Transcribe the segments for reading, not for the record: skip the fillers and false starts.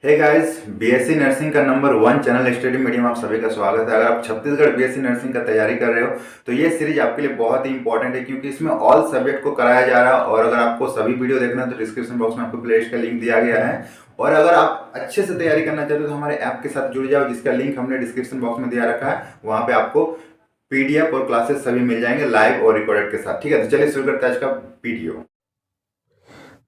Hey guys, BSc nursing का number 1 channel study medium आप सभी का स्वागत है। अगर आप छत्तीसगढ़ बीएससी नर्सिंग का तैयारी कर रहे हो तो ये सीरीज आपके लिए बहुत ही इंपॉर्टेंट है, क्योंकि इसमें ऑल सब्जेक्ट को कराया जा रहा है। और अगर आपको सभी वीडियो देखना है तो डिस्क्रिप्शन बॉक्स में आपको प्लेलिस्ट का लिंक दिया गया है। और अगर आप अच्छे से तैयारी करना चाहते हो तो हमारे ऐप के साथ जुड़ जाओ, जिसका लिंक हमने डिस्क्रिप्शन बॉक्स में दिया रखा है। वहाँ पे आपको पीडीएफ और क्लासेस सभी मिल जाएंगे लाइव और रिकॉर्डेड के साथ। ठीक है, तो चलिए शुरू करते हैं आज का वीडियो।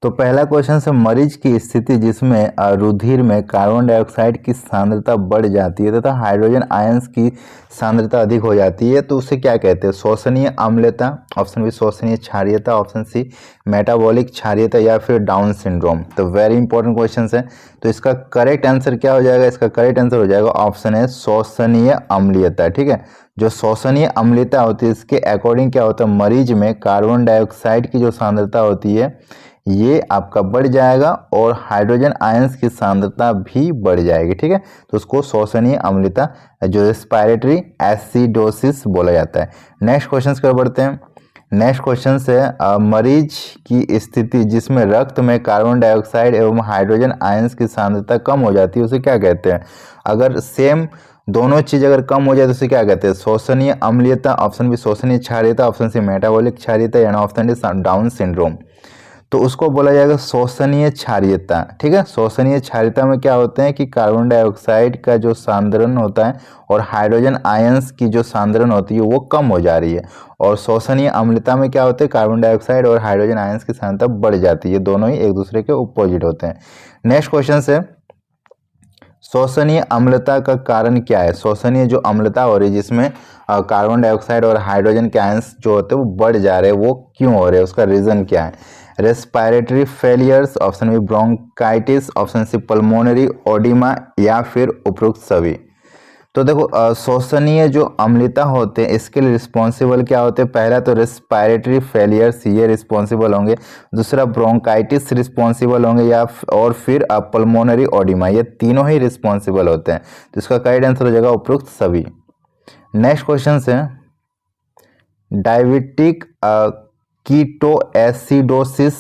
तो पहला क्वेश्चन है, मरीज की स्थिति जिसमें रुधिर में कार्बन डाइऑक्साइड की सांद्रता बढ़ जाती है तथा हाइड्रोजन आयंस की सांद्रता अधिक हो जाती है, तो उसे क्या कहते हैं? शोषणीय अम्लता, ऑप्शन बी शोषणीय क्षारीयता, ऑप्शन सी मेटाबॉलिक क्षारीयता या फिर डाउन सिंड्रोम। तो वेरी इंपॉर्टेंट क्वेश्चन है। तो इसका करेक्ट आंसर क्या हो जाएगा? इसका करेक्ट आंसर हो जाएगा ऑप्शन है शोषणीय अम्लीयता। ठीक है, जो शोषणीय अम्लीयता होती है इसके अकॉर्डिंग क्या होता है, मरीज में कार्बन डाइऑक्साइड की जो सांद्रता होती है ये आपका बढ़ जाएगा और हाइड्रोजन आयंस की सांद्रता भी बढ़ जाएगी। ठीक है, तो उसको शोषणीय अम्लता जो रेस्पिरेटरी एसिडोसिस बोला जाता है। नेक्स्ट क्वेश्चन की ओर बढ़ते हैं। नेक्स्ट क्वेश्चन से मरीज की स्थिति जिसमें रक्त में कार्बन डाइऑक्साइड एवं हाइड्रोजन आयंस की सांद्रता कम हो जाती है उसे क्या कहते हैं? अगर सेम दोनों चीज अगर कम हो जाए तो उसे क्या कहते हैं? शोषणीय अम्लीयता, ऑप्शन बी शोषणीय क्षारीयता, ऑप्शन सी मेटाबॉलिक क्षारीयता या ऑप्शन डी डाउन सिंड्रोम। तो उसको बोला जाएगा शोषणीय क्षारीयता। ठीक है, शोषणीय क्षारीयता में क्या होते हैं कि कार्बन डाइऑक्साइड का जो सांद्रण होता है और हाइड्रोजन आयंस की जो सांद्रण होती है वो कम हो जा रही है। और शोषणीय अम्लता में क्या होते हैं, कार्बन डाइऑक्साइड और हाइड्रोजन आयंस की सांद्रता बढ़ जाती है। दोनों ही एक दूसरे के अपोजिट होते हैं। नेक्स्ट क्वेश्चन से, शोषणीय अम्लता का कारण क्या है? शोषणीय जो अम्लता हो रही है जिसमें कार्बन डाइऑक्साइड और हाइड्रोजन के आयंस जो होते हैं वो बढ़ जा रहे हैं, वो क्यों हो रहे हैं? उसका रीजन क्या है? Respiratory failures, option B bronchitis, option C pulmonary oedema या फिर उपरोक्त सभी। तो देखो, शोषणीय जो अम्लता होते हैं इसके लिए रिस्पॉन्सिबल क्या होते हैं? पहला तो रेस्पिरेटरी फेलियर्स ये रिस्पॉन्सिबल होंगे, दूसरा ब्रोंकाइटिस रिस्पॉन्सिबल होंगे या और फिर पल्मोनरी ओडिमा, ये तीनों ही रिस्पॉन्सिबल होते हैं। तो इसका करेक्ट आंसर हो जाएगा उपरोक्त सभी। नेक्स्ट क्वेश्चन है, डायबिटिक कीटोएसिडोसिस,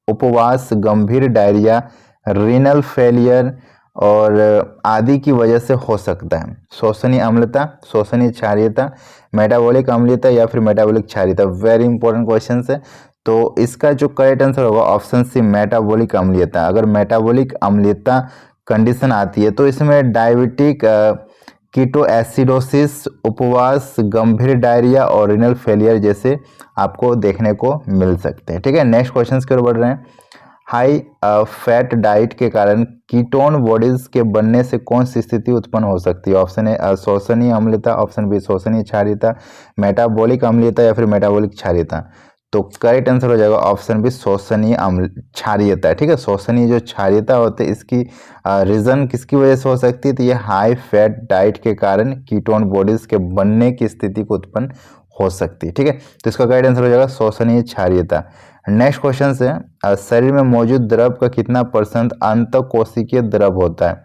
उपवास, गंभीर डायरिया, रीनल फेलियर और आदि की वजह से हो सकता है। शोषणीय अम्लता, शोषणीय क्षारीयता, मेटाबॉलिक अम्लता या फिर मेटाबॉलिक क्षारीयता। वेरी इंपॉर्टेंट क्वेश्चन है। तो इसका जो करेक्ट आंसर होगा ऑप्शन सी मेटाबॉलिक अम्लता। अगर मेटाबॉलिक अम्लता कंडीशन आती है तो इसमें डायबिटिक कीटोएसिडोसिस, उपवास, गंभीर डायरिया और रीनल फेलियर जैसे आपको देखने को मिल सकते हैं। ठीक है, नेक्स्ट क्वेश्चन की ओर बढ़ रहे हैं। हाई फैट डाइट के कारण कीटोन बॉडीज के बनने से कौन सी स्थिति उत्पन्न हो सकती है? ऑप्शन ए शोषणीय अम्लता, ऑप्शन बी शोषणीय क्षारीयता, मेटाबॉलिक अम्लता या फिर मेटाबॉलिक क्षारीयता। तो करेक्ट आंसर हो जाएगा ऑप्शन बी शोषणीय क्षारीयता। ठीक है, शोषणीय जो क्षारीयता होती है इसकी रीजन किसकी वजह से हो सकती है? तो ये हाई फैट डाइट के कारण कीटोन बॉडीज के बनने की स्थिति को उत्पन्न हो सकती है। ठीक है, तो इसका करेक्ट आंसर हो जाएगा शोषणीय क्षारीयता। नेक्स्ट क्वेश्चन है, शरीर में मौजूद द्रव का कितना परसेंट अंतःकोशिकीय द्रव होता है?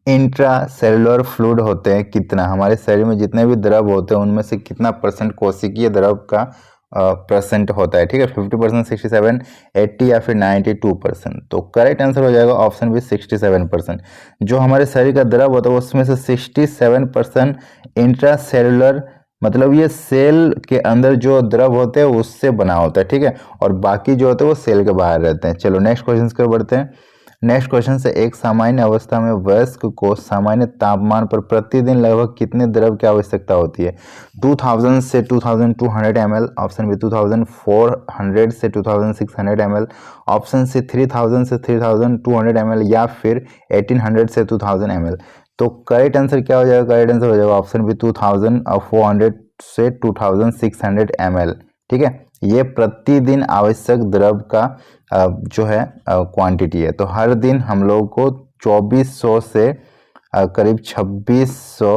इंट्रा सेलुलर फ्लूइड होते हैं कितना? हमारे शरीर में जितने भी द्रव होते हैं उनमें से कितना परसेंट कोशिकीय द्रव का परसेंट होता है? ठीक है, 50%, 67, 80 या फिर 92%। तो करेक्ट आंसर हो जाएगा ऑप्शन बी 67%। जो हमारे शरीर का द्रव होता है उसमें से 67% इंट्रा सेलुलर, मतलब ये सेल के अंदर जो द्रव होते हैं उससे बना होता है। ठीक है, और बाकी जो होते हैं वो सेल के बाहर रहते हैं। चलो नेक्स्ट क्वेश्चन की ओर बढ़ते हैं। नेक्स्ट क्वेश्चन से, एक सामान्य अवस्था में वयस्क को सामान्य तापमान पर प्रतिदिन लगभग कितने द्रव की आवश्यकता होती है? 2000 से 2200 ml, ऑप्शन बी 2400 से 2600 ml, ऑप्शन सी 3000 से 3200 ml या फिर 1800 से 2000 ml। तो करेक्ट आंसर क्या हो जाएगा? करेक्ट आंसर हो जाएगा ऑप्शन बी 2400 से 2600 ml। ठीक है, ये प्रतिदिन आवश्यक द्रव का जो है क्वांटिटी है। तो हर दिन हम लोग को 2400 से करीब 2600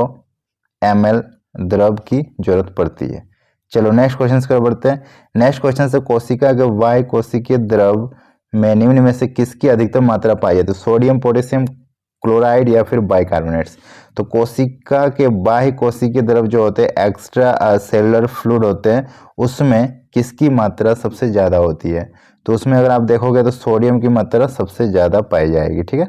ml द्रव की जरूरत पड़ती है। चलो नेक्स्ट क्वेश्चन की ओर बढ़ते हैं। नेक्स्ट क्वेश्चन से, कोशिका के बाह्य कोशिकीय द्रव में निम्न में से किसकी अधिकतम मात्रा पाई जाती है? सोडियम, पोटेशियम, क्लोराइड या फिर बाइकार्बोनेट्स। तो कोशिका के बाह्य कोशिकीय द्रव जो होते हैं एक्स्ट्रा सेलुलर फ्लूइड होते हैं उसमें किसकी मात्रा सबसे ज़्यादा होती है? तो उसमें अगर आप देखोगे तो सोडियम की मात्रा सबसे ज़्यादा पाई जाएगी। ठीक है,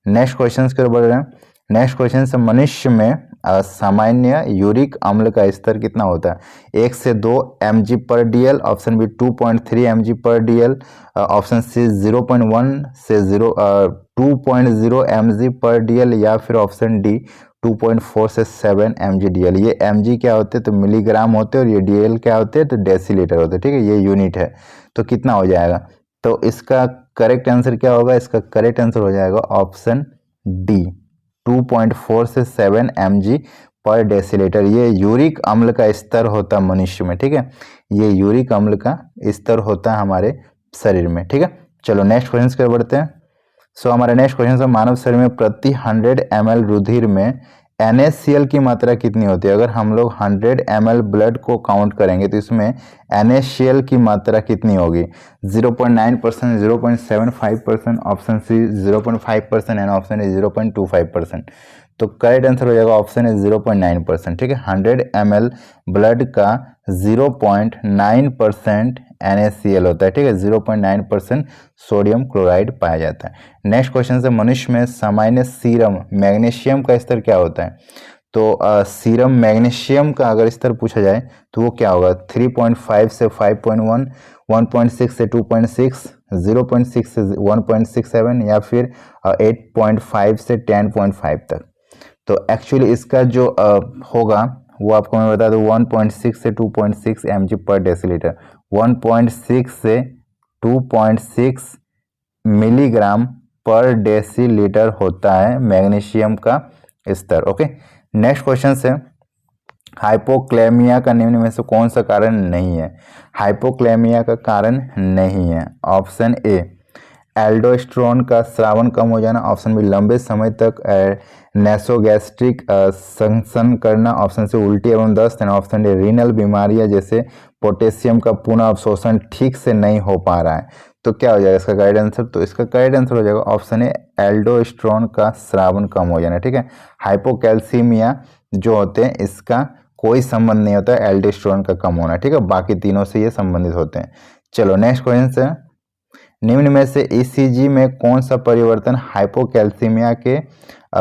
नेक्स्ट क्वेश्चन की ओर बढ़ रहे हैं। नेक्स्ट क्वेश्चन से मनुष्य में सामान्य यूरिक अम्ल का स्तर कितना होता है? 1 से 2 mg/dl, option B 2.3 mg/dl, option C 0.1 से 2.0 mg/dl, या फिर ऑप्शन डी 2.4 से 7 mg/dl। ये mg क्या होते हैं? तो मिलीग्राम होते हैं, और ये dl क्या होते हैं? तो डेसीलीटर होते हैं। ठीक है, ये यूनिट है। तो कितना हो जाएगा? तो इसका करेक्ट आंसर क्या होगा? इसका करेक्ट आंसर हो जाएगा ऑप्शन डी 2.4 से 7 mg/डेसीलीटर। ये यूरिक अम्ल का स्तर होता है मनुष्य में। ठीक है, ये यूरिक अम्ल का स्तर होता है हमारे शरीर में। ठीक है, चलो नेक्स्ट क्वेश्चन की ओर बढ़ते हैं। सो हमारा नेक्स्ट क्वेश्चन है, मानव शरीर में प्रति 100 ml रुधिर में NaCl की मात्रा कितनी होती है? अगर हम लोग 100 ml ब्लड को काउंट करेंगे तो इसमें NaCl की मात्रा कितनी होगी? 0.9%, 0.75%, option C 0.5% and option A 0.25%। तो करेक्ट आंसर हो जाएगा ऑप्शन है 0.9%। ठीक है, 100 ml ब्लड का 0.9% NaCl होता है। ठीक है, 0.9% सोडियम क्लोराइड पाया जाता है। नेक्स्ट क्वेश्चन से मनुष्य में सामान्य सीरम मैग्नीशियम का स्तर क्या होता है? तो सीरम मैग्नीशियम का अगर स्तर पूछा जाए तो वो क्या होगा? 3.5 से 5.1, 1.6 से 2.6, 0.6 से 1.67, या फिर 8.5 से 10.5 तक। तो एक्चुअली इसका जो होगा वो आपको मैं बता दूं 1.6 से 2.6 mg/डेसीलीटर, 1.6 से 2.6 मिलीग्राम पर डेसीलीटर होता है मैग्नीशियम का स्तर। ओके, नेक्स्ट क्वेश्चन से हाइपोक्लेमिया का निम्न में से कौन सा कारण नहीं है? हाइपोक्लेमिया का कारण नहीं है। ऑप्शन ए एल्डोस्टेरोन का स्रावन कम हो जाना, ऑप्शन बी लंबे समय तक नेसोगैस्ट्रिक संसन करना, ऑप्शन सी उल्टी एवं दस्त, एंड ऑप्शन डी रीनल बीमारियां जैसे पोटेशियम का पुनः अवशोषण ठीक से नहीं हो पा रहा है। तो क्या हो जाएगा इसका करेक्ट आंसर? तो इसका करेक्ट आंसर हो जाएगा ऑप्शन ए एल्डोस्टेरोन का स्रावन कम हो जाना। ठीक है, हाइपोकैल्सीमिया जो होते हैं इसका कोई संबंध नहीं होता है एल्डोस्टेरोन का कम होना। ठीक है, बाकी तीनों से ये संबंधित होते हैं। चलो नेक्स्ट क्वेश्चन से, निम्न में से ईसीजी में कौन सा परिवर्तन हाइपोकैल्सीमिया के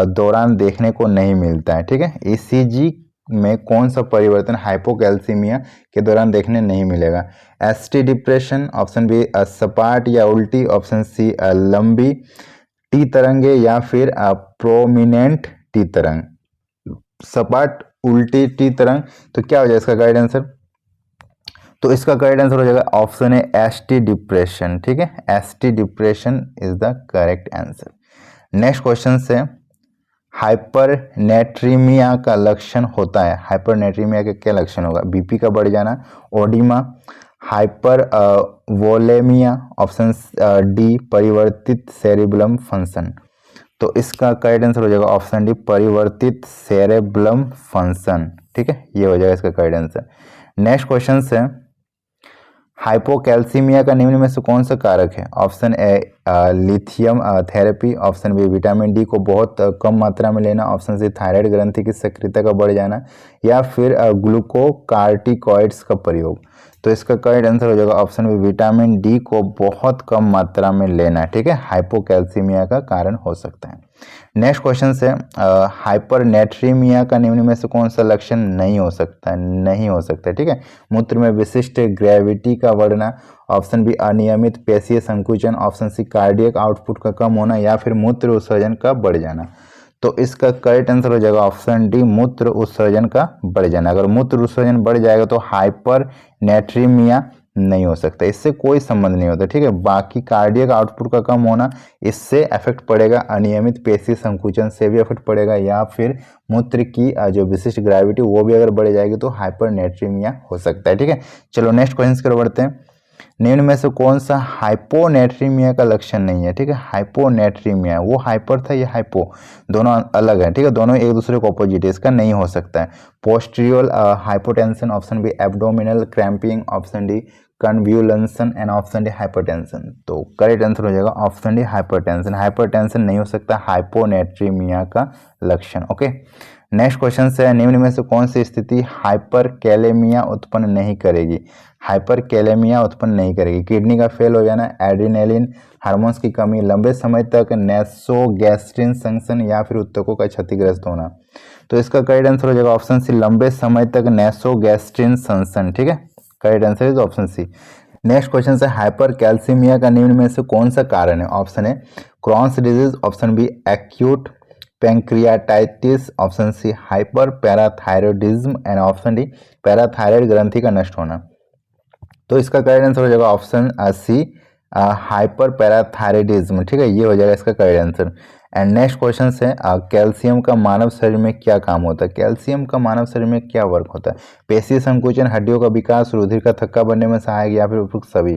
दौरान देखने को नहीं मिलता है? ठीक है, ईसीजी में कौन सा परिवर्तन हाइपोकैल्सीमिया के दौरान देखने नहीं मिलेगा? एसटी डिप्रेशन, ऑप्शन बी सपाट या उल्टी, ऑप्शन सी लंबी टी तरंगे, या फिर प्रोमिनेंट टी तरंग। सपाट, उल्टी, टी तरंग। तो क्या हो जाएगा इसका करेक्ट आंसर? तो इसका करेक्ट आंसर हो जाएगा ऑप्शन है एसटी डिप्रेशन। ठीक है, ST depression is the correct answer. Next question से हाइपरनेट्रीमिया का लक्षण होता है। हाइपरनेट्रीमिया के क्या लक्षण होगा? बीपी का बढ़ जाना, oedema, hypervolaemia, option D परिवर्तित सेरिब्लम फंक्शन। तो इसका करेक्ट आंसर हो जाएगा ऑप्शन डी परिवर्तित सेरेब्लम फंक्शन। ठीक है, ये हो जाएगा इसका करेक्ट आंसर। नेक्स्ट क्वेश्चन से हाइपोकैल्सीमिया का निम्न में से कौन सा कारक है? Option A lithium therapy, option B vitamin D को बहुत कम मात्रा में लेना, ऑप्शन सी थायराइड ग्रंथि की सक्रियता का बढ़ जाना, या फिर ग्लूकोकार्टिकॉइड्स का प्रयोग। तो इसका करेक्ट आंसर हो जाएगा ऑप्शन बी विटामिन डी को बहुत कम मात्रा में लेना। ठीक है, हाइपोकैल्सीमिया का कारण हो सकता है। नेक्स्ट क्वेश्चन से हाइपरनेट्रीमिया का निम्न में से कौन सा लक्षण नहीं हो सकता? नहीं हो सकता। ठीक है, मूत्र में विशिष्ट ग्रेविटी का बढ़ना, ऑप्शन बी अनियमित पेशीय संकुचन, ऑप्शन सी कार्डियक आउटपुट का कम होना, या फिर मूत्र उत्सर्जन का बढ़ जाना। तो इसका करेक्ट आंसर हो जाएगा ऑप्शन डी मूत्र उत्सर्जन का बढ़ जाना। अगर मूत्र उत्सर्जन बढ़ जाएगा तो हाइपरनेट्रीमिया नहीं हो सकता, इससे कोई संबंध नहीं होता। ठीक है, बाकी कार्डियक आउटपुट का कम होना इससे इफेक्ट पड़ेगा, अनियमित पेशी संकुचन से भी इफेक्ट पड़ेगा, या फिर मूत्र की जो विशिष्ट ग्रेविटी वो भी अगर बढ़ जाएगी तो हाइपरनेट्रीमिया हो सकता है। ठीक है, चलो नेक्स्ट क्वेश्चन की ओर बढ़ते हैं। निम्न में से कौन सा हाइपोनेट्रीमिया का लक्षण नहीं है? ठीक है, हाइपोनेट्रीमिया, वो हाइपर था, ये हाइपो, दोनों अलग है। ठीक है, दोनों एक दूसरे को ऑपोजिट है, इसका नहीं हो सकता है। Posterior hypotension, option B abdominal cramping, option D convulsion and option D hypertension. तो करेक्ट आंसर हो जाएगा ऑप्शन डी हाइपरटेंशन। हाइपरटेंशन नहीं हो सकता हाइपोनेट्रीमिया का लक्षण। ओके, नेक्स्ट क्वेश्चन है निम्न में से कौन सी स्थिति हाइपरकैलेमिया उत्पन्न नहीं करेगी? हाइपरकैलेमिया उत्पन्न नहीं करेगी। किडनी का फेल हो जाना, एड्रेनालिन हार्मोन्स की कमी, लंबे समय तक नेसोगैस्ट्रिन संसन या फिर उत्तकों का क्षतिग्रस्त होना। तो इसका करेक्ट आंसर हो जाएगा ऑप्शन सी, लंबे समय तक नेसोगैस्ट्रिन संसन। ठीक है, correct answer is option C. Next question है हाइपरकैल्सीमिया का निम्न में से कौन सा कारण है? Option A Crohn's disease, option B acute pancreatitis, option C hyperparathyroidism and option D parathyroid ग्रंथि का नष्ट होना। तो इसका करेक्ट आंसर हो जाएगा ऑप्शन सी हाइपर पैराथायरॉयडिज्म। ठीक है, ये हो जाएगा इसका correct answer. And next question है कैल्शियम का मानव शरीर में क्या काम होता है? कैल्शियम का मानव शरीर में क्या वर्क होता है? पेशी संकुचन, हड्डियों का विकास, रुधिर का थक्का बनने में सहायक या फिर उपयुक्त सभी।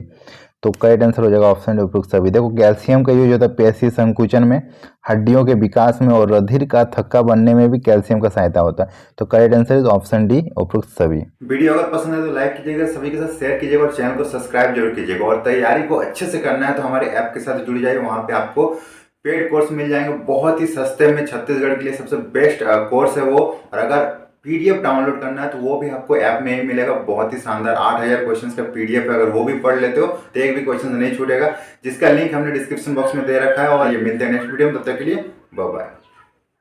तो करेक्ट आंसर हो जाएगा ऑप्शन डी उपयुक्त सभी। देखो कैल्शियम का यूज होता है पेशी संकुचन में, हड्डियों के विकास में और रुधिर का थक्का बनने में भी कैल्शियम का सहायता होता है। तो correct answer is option D उपयुक्त सभी। वीडियो अगर पसंद है तो लाइक कीजिएगा, सभी के साथ शेयर कीजिएगा और चैनल को सब्सक्राइब जरूर कीजिएगा। और तैयारी को अच्छे से करना है तो हमारे ऐप के साथ जुड़ जाइए, वहाँ पे आपको पेड कोर्स मिल जाएंगे बहुत ही सस्ते में। छत्तीसगढ़ के लिए सबसे बेस्ट कोर्स है वो। और अगर पीडीएफ डाउनलोड करना है तो वो भी आपको ऐप में ही मिलेगा, बहुत ही शानदार 8000 क्वेश्चंस का पीडीएफ है। अगर वो भी पढ़ लेते हो तो एक भी क्वेश्चन नहीं छूटेगा, जिसका लिंक हमने डिस्क्रिप्शन बॉक्स में दे रखा है। और ये मिलते हैं नेक्स्ट वीडियो में, तब तक के लिए बाय बाय।